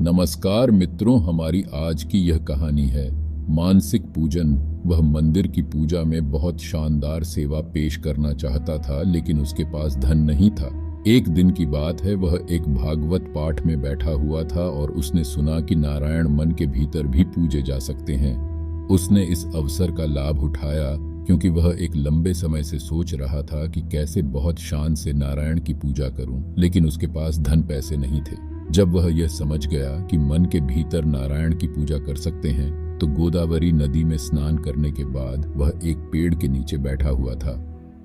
नमस्कार मित्रों, हमारी आज की यह कहानी है मानसिक पूजन। वह मंदिर की पूजा में बहुत शानदार सेवा पेश करना चाहता था, लेकिन उसके पास धन नहीं था। एक दिन की बात है, वह एक भागवत पाठ में बैठा हुआ था और उसने सुना कि नारायण मन के भीतर भी पूजे जा सकते हैं। उसने इस अवसर का लाभ उठाया क्योंकि वह एक लंबे समय से सोच रहा था कि कैसे बहुत शान से नारायण की पूजा करूं, लेकिन उसके पास धन पैसे नहीं थे। जब वह यह समझ गया कि मन के भीतर नारायण की पूजा कर सकते हैं, तो गोदावरी नदी में स्नान करने के बाद वह एक पेड़ के नीचे बैठा हुआ था।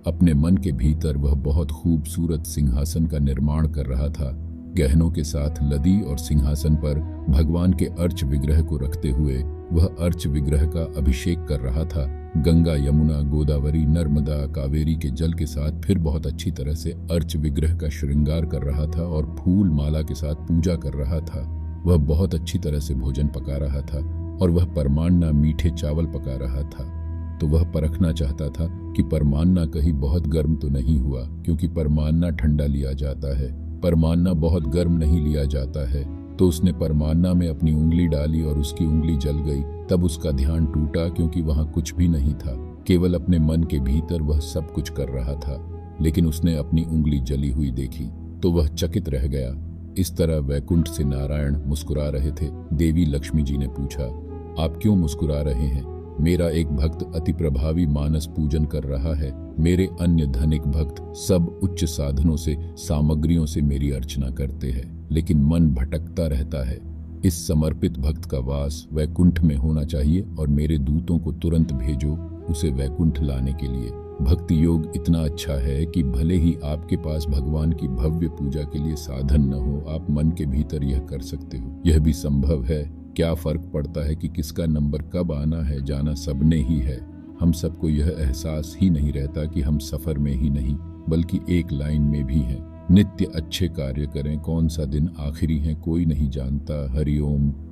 अपने मन के भीतर वह बहुत खूबसूरत सिंहासन का निर्माण कर रहा था। गहनों के साथ लदी और सिंहासन पर भगवान के अर्च विग्रह को रखते हुए वह अर्च विग्रह का अभिषेक कर रहा था। गंगा, यमुना, गोदावरी, नर्मदा, कावेरी के जल के साथ फिर बहुत अच्छी तरह से अर्च विग्रह का श्रृंगार कर रहा था और फूल माला के साथ पूजा कर रहा था। वह बहुत अच्छी तरह से भोजन पका रहा था और वह परमान्ना मीठे चावल पका रहा था। तो वह परखना चाहता था कि परमान्ना कहीं बहुत गर्म तो नहीं हुआ, क्योंकि परमान्ना ठंडा लिया जाता है, परमान्ना बहुत गर्म नहीं लिया जाता है। तो उसने परमान्ना में अपनी उंगली डाली और उसकी उंगली जल गई। तब उसका ध्यान टूटा, क्योंकि वहां कुछ भी नहीं था, केवल अपने मन के भीतर वह सब कुछ कर रहा था। लेकिन उसने अपनी उंगली जली हुई देखी तो वह चकित रह गया। इस तरह वैकुंठ से नारायण मुस्कुरा रहे थे। देवी लक्ष्मी जी ने पूछा, आप क्यों मुस्कुरा रहे हैं? मेरा एक भक्त अति प्रभावी मानस पूजन कर रहा है। मेरे अन्य धनिक भक्त सब उच्च साधनों से, सामग्रियों से मेरी अर्चना करते हैं, लेकिन मन भटकता रहता है। इस समर्पित भक्त का वास वैकुंठ में होना चाहिए और मेरे दूतों को तुरंत भेजो उसे वैकुंठ लाने के लिए। भक्ति योग इतना अच्छा है कि भले ही आपके पास भगवान की भव्य पूजा के लिए साधन न हो, आप मन के भीतर यह कर सकते हो। यह भी संभव है। क्या फर्क पड़ता है कि किसका नंबर कब आना है, जाना सबने ही है। हम सबको यह एहसास ही नहीं रहता कि हम सफर में ही नहीं बल्कि एक लाइन में भी हैं। नित्य अच्छे कार्य करें। कौन सा दिन आखिरी है कोई नहीं जानता। हरिओम।